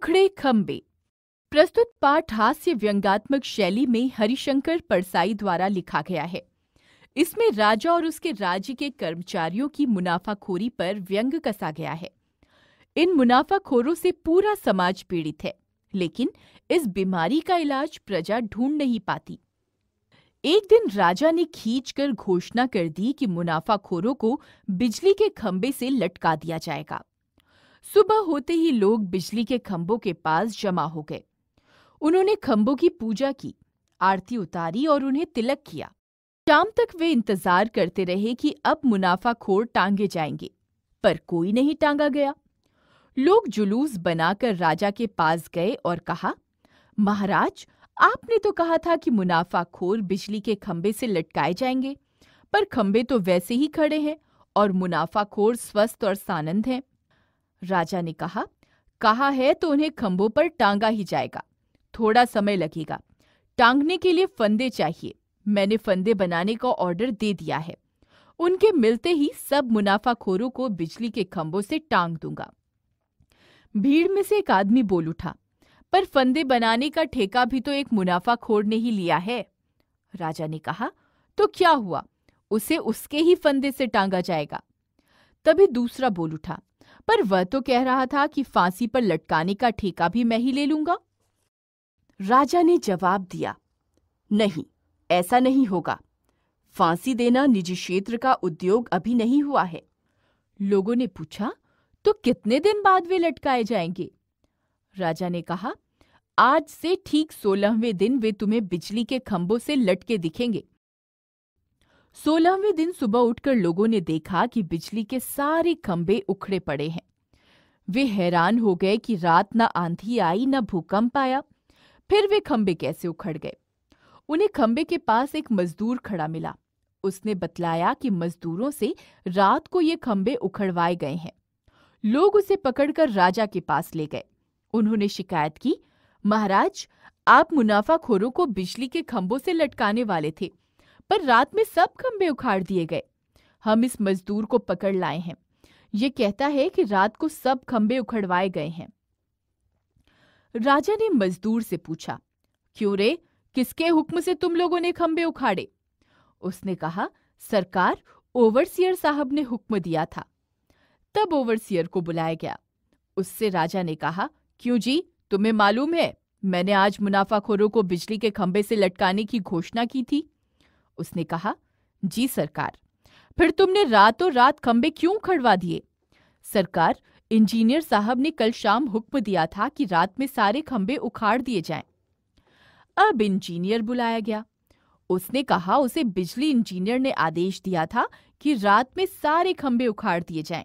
उखड़े खंबे। प्रस्तुत पाठ हास्य व्यंग्यात्मक शैली में हरिशंकर परसाई द्वारा लिखा गया है। इसमें राजा और उसके राज्य के कर्मचारियों की मुनाफाखोरी पर व्यंग कसा गया है। इन मुनाफाखोरों से पूरा समाज पीड़ित है, लेकिन इस बीमारी का इलाज प्रजा ढूंढ नहीं पाती। एक दिन राजा ने खींचकर घोषणा कर दी कि मुनाफाखोरों को बिजली के खंबे से लटका दिया जाएगा। सुबह होते ही लोग बिजली के खंभों के पास जमा हो गए। उन्होंने खंभों की पूजा की, आरती उतारी और उन्हें तिलक किया। शाम तक वे इंतजार करते रहे कि अब मुनाफाखोर टांगे जाएंगे, पर कोई नहीं टांगा गया। लोग जुलूस बनाकर राजा के पास गए और कहा, महाराज, आपने तो कहा था कि मुनाफाखोर बिजली के खंभे से लटकाए जाएंगे, पर खंभे तो वैसे ही खड़े हैं और मुनाफाखोर स्वस्थ और सानंद हैं। राजा ने कहा है तो उन्हें खंभों पर टांगा ही जाएगा। थोड़ा समय लगेगा, टांगने के लिए फंदे चाहिए। मैंने फंदे बनाने का ऑर्डर दे दिया है। उनके मिलते ही सब मुनाफाखोरों को बिजली के खंभों से टांग दूंगा। भीड़ में से एक आदमी बोल उठा, पर फंदे बनाने का ठेका भी तो एक मुनाफाखोर ने ही लिया है। राजा ने कहा, तो क्या हुआ, उसे उसके ही फंदे से टांगा जाएगा। तभी दूसरा बोल उठा, पर वह तो कह रहा था कि फांसी पर लटकाने का ठेका भी मैं ही ले लूंगा। राजा ने जवाब दिया, नहीं, ऐसा नहीं होगा। फांसी देना निजी क्षेत्र का उद्योग अभी नहीं हुआ है। लोगों ने पूछा, तो कितने दिन बाद वे लटकाए जाएंगे? राजा ने कहा, आज से ठीक 16वें दिन वे तुम्हें बिजली के खंभों से लटके दिखेंगे। 16वें दिन सुबह उठकर लोगों ने देखा कि बिजली के सारे खंभे उखड़े पड़े हैं। वे हैरान हो गए कि रात न आंधी आई न भूकंप आया, फिर वे खंभे कैसे उखड़ गए। उन्हें खंभे के पास एक मजदूर खड़ा मिला। उसने बतलाया कि मजदूरों से रात को ये खंभे उखड़वाए गए हैं। लोग उसे पकड़कर राजा के पास ले गए। उन्होंने शिकायत की, महाराज, आप मुनाफाखोरों को बिजली के खंभों से लटकाने वाले थे, पर रात में सब खंभे उखाड़ दिए गए। हम इस मजदूर को पकड़ लाए हैं। ये कहता है कि रात को सब खंभे उखड़वाए गए हैं। राजा ने मजदूर से पूछा, क्यों रे, किसके हुक्म से तुम लोगों ने खंभे उखाड़े? उसने कहा, सरकार, ओवरसियर साहब ने हुक्म दिया था। तब ओवरसियर को बुलाया गया। उससे राजा ने कहा, क्यों जी, तुम्हें मालूम है मैंने आज मुनाफाखोरों को बिजली के खंभे से लटकाने की घोषणा की थी? उसने कहा, जी सरकार। फिर तुमने रातों रात खंभे क्यों उखड़वा दिए? सरकार, इंजीनियर साहब ने कल शाम हुक्म दिया था कि रात में सारे खंभे उखाड़ दिए जाएं। अब इंजीनियर बुलाया गया। उसने कहा, उसे बिजली इंजीनियर ने आदेश दिया था कि रात में सारे खंभे उखाड़ दिए जाएं।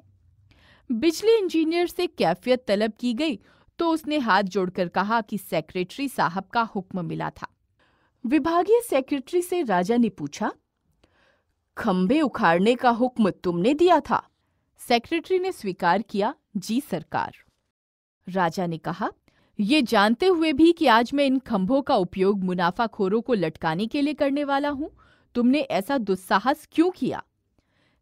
बिजली इंजीनियर से कैफियत तलब की गई तो उसने हाथ जोड़कर कहा कि सेक्रेटरी साहब का हुक्म मिला था। विभागीय सेक्रेटरी से राजा ने पूछा, खंभे उखाड़ने का हुक्म तुमने दिया था? सेक्रेटरी ने स्वीकार किया, जी सरकार। राजा ने कहा, ये जानते हुए भी कि आज मैं इन खंभों का उपयोग मुनाफाखोरों को लटकाने के लिए करने वाला हूं, तुमने ऐसा दुस्साहस क्यों किया?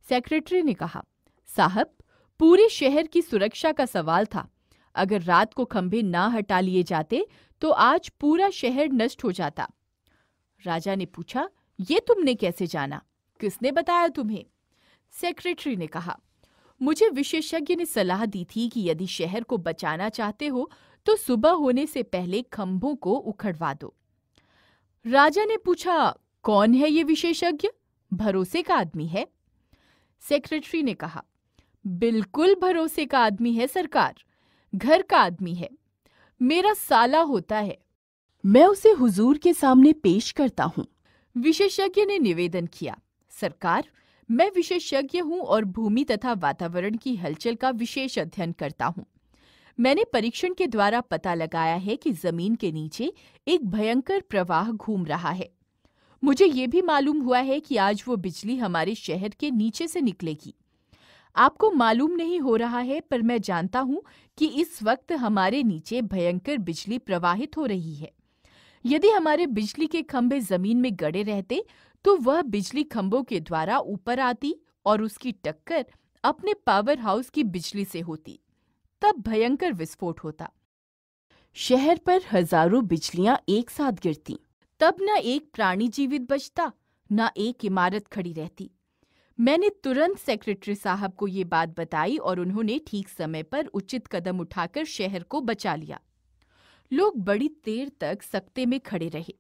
सेक्रेटरी ने कहा, साहब, पूरे शहर की सुरक्षा का सवाल था। अगर रात को खंभे ना हटा लिए जाते तो आज पूरा शहर नष्ट हो जाता। राजा ने पूछा, ये तुमने कैसे जाना? किसने बताया तुम्हें? सेक्रेटरी ने कहा, मुझे विशेषज्ञ ने सलाह दी थी कि यदि शहर को बचाना चाहते हो तो सुबह होने से पहले खंभों को उखड़वा दो। राजा ने पूछा, कौन है ये विशेषज्ञ? भरोसे का आदमी है? सेक्रेटरी ने कहा, बिल्कुल भरोसे का आदमी है सरकार, घर का आदमी है, मेरा साला होता है, मैं उसे हुजूर के सामने पेश करता हूं। विशेषज्ञ ने निवेदन किया, सरकार, मैं विशेषज्ञ हूं और भूमि तथा वातावरण की हलचल का विशेष अध्ययन करता हूं। मैंने परीक्षण के द्वारा पता लगाया है कि जमीन के नीचे एक भयंकर प्रवाह घूम रहा है। मुझे ये भी मालूम हुआ है कि आज वो बिजली हमारे शहर के नीचे से निकलेगी। आपको मालूम नहीं हो रहा है, पर मैं जानता हूं कि इस वक्त हमारे नीचे भयंकर बिजली प्रवाहित हो रही है। यदि हमारे बिजली के खंभे जमीन में गड़े रहते तो वह बिजली खंभों के द्वारा ऊपर आती और उसकी टक्कर अपने पावर हाउस की बिजली से होती। तब भयंकर विस्फोट होता। शहर पर हजारों बिजलियां एक साथ गिरती। तब न एक प्राणी जीवित बचता, न एक इमारत खड़ी रहती। मैंने तुरंत सेक्रेटरी साहब को ये बात बताई और उन्होंने ठीक समय पर उचित कदम उठाकर शहर को बचा लिया। लोग बड़ी देर तक सकते में खड़े रहे।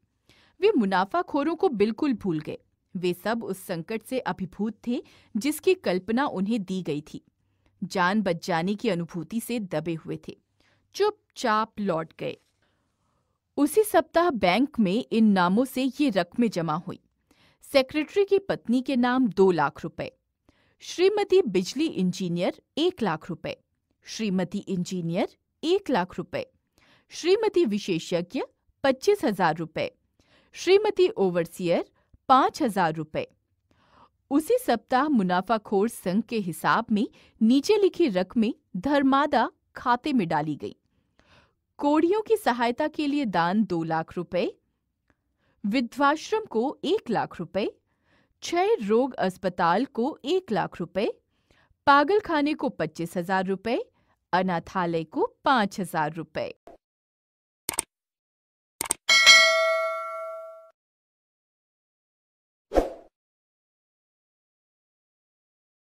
वे मुनाफाखोरों को बिल्कुल भूल गए। वे सब उस संकट से अभिभूत थे जिसकी कल्पना उन्हें दी गई थी। जान बच जाने की अनुभूति से दबे हुए थे, चुपचाप लौट गए। उसी सप्ताह बैंक में इन नामों से ये रकमें जमा हुई। सेक्रेटरी की पत्नी के नाम 2 लाख रुपए, श्रीमती बिजली इंजीनियर 1 लाख रुपए, श्रीमती इंजीनियर 1 लाख रुपए, श्रीमती विशेषज्ञ 25,000 रुपए, श्रीमती ओवरसियर 5,000 रुपए। उसी सप्ताह मुनाफाखोर संघ के हिसाब में नीचे लिखी रकमें धर्मादा खाते में डाली गई। कोढ़ियों की सहायता के लिए दान 2 लाख रुपए, विधवाश्रम को 1 लाख रुपए, क्षय रोग अस्पताल को 1 लाख रुपए, पागलखाने को 25,000 रुपए, अनाथालय को 5,000 रुपए।